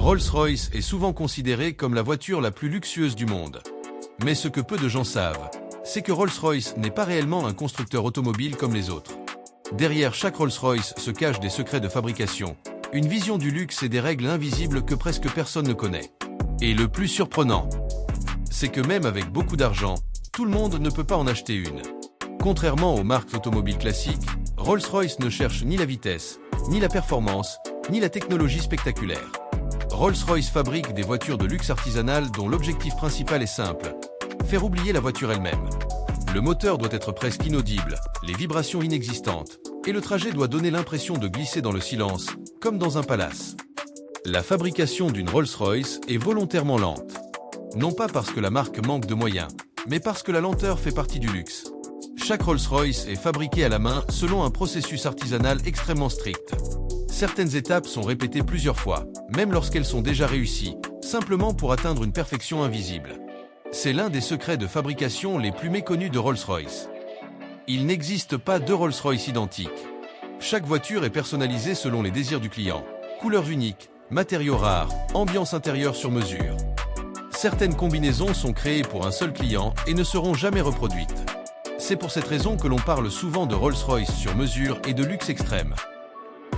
Rolls-Royce est souvent considérée comme la voiture la plus luxueuse du monde. Mais ce que peu de gens savent, c'est que Rolls-Royce n'est pas réellement un constructeur automobile comme les autres. Derrière chaque Rolls-Royce se cachent des secrets de fabrication, une vision du luxe et des règles invisibles que presque personne ne connaît. Et le plus surprenant, c'est que même avec beaucoup d'argent, tout le monde ne peut pas en acheter une. Contrairement aux marques automobiles classiques, Rolls-Royce ne cherche ni la vitesse, ni la performance, ni la technologie spectaculaire. Rolls-Royce fabrique des voitures de luxe artisanales dont l'objectif principal est simple, faire oublier la voiture elle-même. Le moteur doit être presque inaudible, les vibrations inexistantes, et le trajet doit donner l'impression de glisser dans le silence, comme dans un palace. La fabrication d'une Rolls-Royce est volontairement lente. Non pas parce que la marque manque de moyens, mais parce que la lenteur fait partie du luxe. Chaque Rolls-Royce est fabriqué à la main selon un processus artisanal extrêmement strict. Certaines étapes sont répétées plusieurs fois, même lorsqu'elles sont déjà réussies, simplement pour atteindre une perfection invisible. C'est l'un des secrets de fabrication les plus méconnus de Rolls-Royce. Il n'existe pas deux Rolls-Royce identiques. Chaque voiture est personnalisée selon les désirs du client. Couleurs uniques, matériaux rares, ambiance intérieure sur mesure. Certaines combinaisons sont créées pour un seul client et ne seront jamais reproduites. C'est pour cette raison que l'on parle souvent de Rolls-Royce sur mesure et de luxe extrême.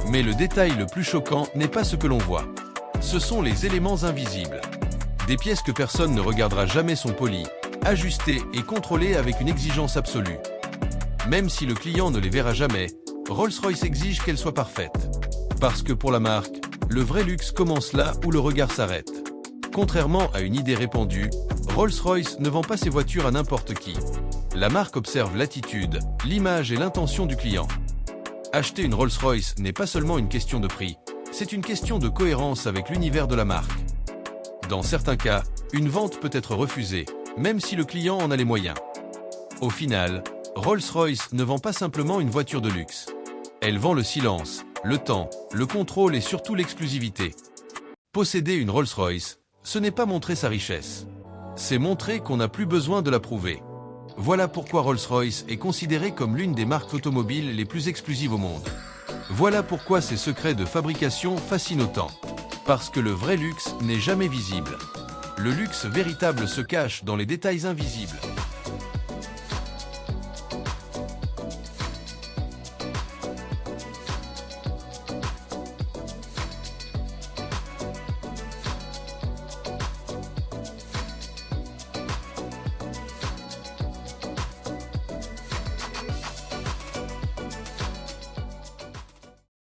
Mais le détail le plus choquant n'est pas ce que l'on voit. Ce sont les éléments invisibles. Des pièces que personne ne regardera jamais sont polies, ajustées et contrôlées avec une exigence absolue. Même si le client ne les verra jamais, Rolls-Royce exige qu'elles soient parfaites. Parce que pour la marque, le vrai luxe commence là où le regard s'arrête. Contrairement à une idée répandue, Rolls-Royce ne vend pas ses voitures à n'importe qui. La marque observe l'attitude, l'image et l'intention du client. Acheter une Rolls-Royce n'est pas seulement une question de prix, c'est une question de cohérence avec l'univers de la marque. Dans certains cas, une vente peut être refusée, même si le client en a les moyens. Au final, Rolls-Royce ne vend pas simplement une voiture de luxe. Elle vend le silence, le temps, le contrôle et surtout l'exclusivité. Posséder une Rolls-Royce, ce n'est pas montrer sa richesse. C'est montrer qu'on n'a plus besoin de la prouver. Voilà pourquoi Rolls-Royce est considérée comme l'une des marques automobiles les plus exclusives au monde. Voilà pourquoi ces secrets de fabrication fascinent autant. Parce que le vrai luxe n'est jamais visible. Le luxe véritable se cache dans les détails invisibles.